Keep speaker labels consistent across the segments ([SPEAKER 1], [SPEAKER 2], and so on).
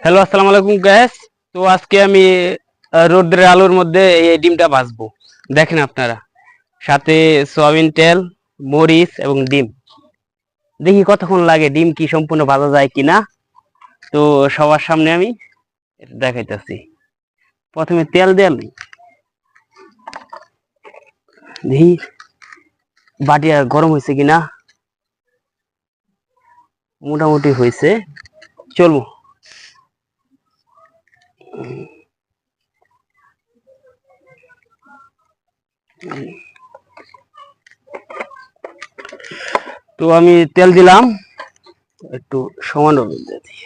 [SPEAKER 1] Hello, আসসালামু আলাইকুম gas. তো আজকে আমি রোদ্রের আলোর মধ্যে এই ডিমটা ভাজবো। দেখেন আপনারা, সাথে সয়াবিন তেল, মরিচ এবং ডিম। দেখি কতক্ষণ লাগে, ডিম কি সম্পূর্ণ ভাজা যায় কিনা। তো সবার সামনে আমি এটা দেখাইতেছি। প্রথমে তেল দেন, দেখি বাটি আর গরম হয়েছে কিনা। মোটামুটি হয়েছে, চলবো। তো আমি তেল দিলাম, একটু সমান দিয়ে দিই।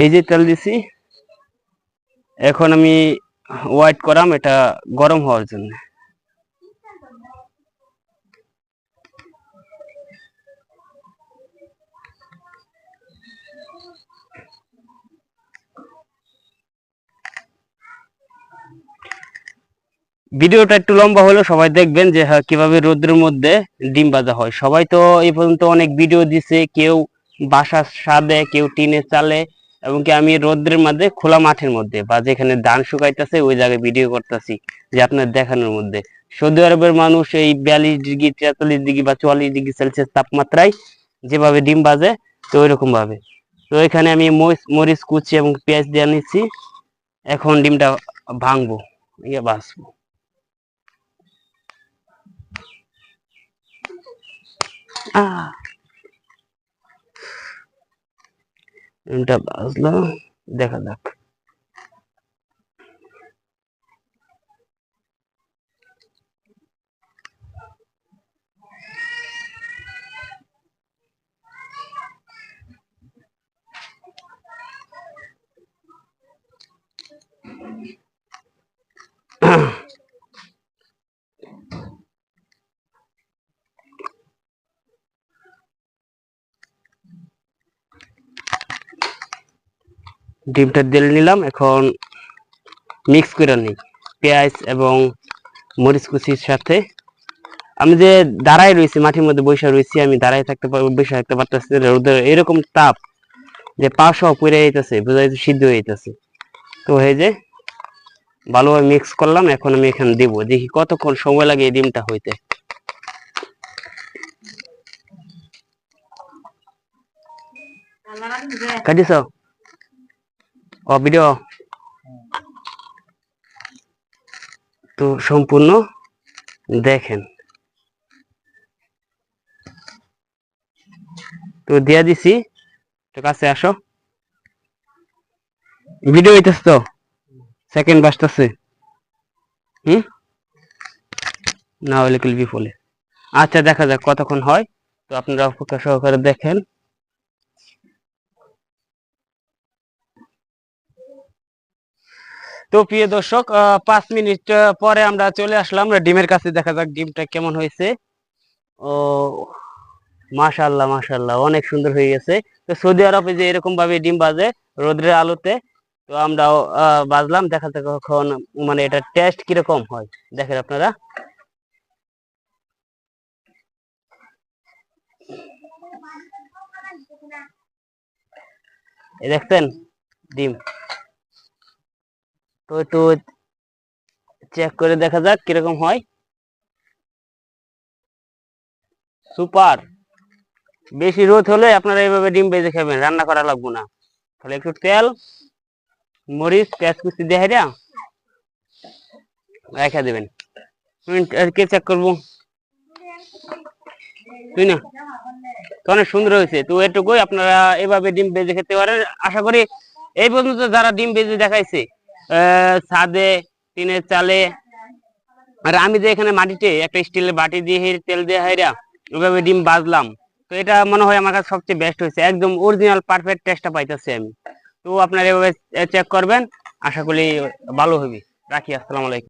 [SPEAKER 1] এই যে তেল দিছি, এখন আমি ওয়েট করাম এটা গরম হওয়ার জন্য। ভিডিওটা একটু লম্বা হলেও সবাই দেখবেন যে হ্যাঁ কিভাবে রোদ্রের মধ্যে ডিম ভাজা হয়। সবাই তো এই পর্যন্ত অনেক ভিডিও দিছে, কেউ বাসার ছাদে, কেউ টিনের চালে, এবং কি আমি রোদ্রের মধ্যে খোলা মাঠের মধ্যে বা যেখানে ধান শুকাইতেছে ওই জায়গায় ভিডিও করতেছি যে আপনার দেখানোর মধ্যে। সৌদি আরবের মানুষ এই 42 ডিগ্রি, 43 ডিগ্রি বা 44 ডিগ্রি সেলসিয়াস তাপমাত্রায় যেভাবে ডিম ভাজে, তো ওইরকম ভাবে। তো এখানে আমি মরিচ কুচি এবং পেঁয়াজ দিয়ে নিচ্ছি। এখন ডিমটা ভাঙবো, ভাজবো। ডিমটা ভাজলো, দেখা যাক। ডিমটা দিয়ে নিলাম, এখন মিক্স করে নিই পেঁয়াজ এবং মরিচ কুচির সাথে। আমি যে দাঁড়ায় রয়েছি, মাটির মধ্যে বসে রয়েছি, আমি দাঁড়ায় থাকতে বসে থাকতে পারতেছি। রোদের এরকম তাপ যে পা সহ পুড়ে যাইতেছে, বোঝা যাচ্ছে সিদ্ধ হয়ে যাইতেছে। তো এই যে ভালোভাবে মিক্স করলাম, এখন আমি এখানে দেব, দেখি কতক্ষণ সময় লাগে এই ডিমটা হইতে। কাটিস ও ভিডিও তো সম্পূর্ণ দেখেন। তো দিয়া দিছি, তো কাছে আসো, ভিডিও হইতেছে তো, সেকেন্ড বাজতেছে। হুম, না হলে ক্লিপি ফলে। আচ্ছা, দেখা যাক কতক্ষণ হয়। তো আপনারা অপেক্ষা সহকারে দেখেন। তো প্রিয় দর্শক, 5 মিনিট পরে আমরা চলে আসলাম ডিমের কাছে। দেখা যাক ডিমটা কেমন হয়েছে। ও মাশাআল্লাহ, মাশাআল্লাহ, অনেক সুন্দর হয়ে গেছে। তো সৌদি আরবে যে এরকম ভাবে ডিম ভাজে রোদ্রের আলোতে, তো আমরাও ভাজলাম। দেখা যাক কখন, মানে এটা টেস্ট কিরকম হয়, দেখেন আপনারা। এই দেখছেন ডিম, তো একটু চেক করে দেখা যাক কিরকম হয়। সুপার। বেশি রোদ হলে আপনারা এইভাবে ডিম ভেজে খাবেন, রান্না করা লাগবে না। তাহলে একটু তেল, মরিচ, পেঁয়াজ কুচি দিয়ে রেখে দেবেন। আর কে চেক করবো, তুই না? তো অনেক সুন্দর হয়েছে। তো এটুকুই, আপনারা এভাবে ডিম ভেজে খেতে পারেন। আশা করি এই পর্যন্ত যারা ডিম ভেজে দেখাইছে ছাদে, টিনের চালে, আর আমি যে এখানে মাটিতে একটা স্টিলের বাটি দিয়ে তেল দিয়ে হাইরা ওইভাবে ডিম ভাজলাম, তো এটা মনে হয় আমার কাছে সবচেয়ে বেস্ট হয়েছে। একদম অরিজিনাল পারফেক্ট টেস্টটা পাইতেছি আমি। তো আপনারা এভাবে চেক করবেন, আশা করি ভালো হবে। রাখি, আসসালামু আলাইকুম।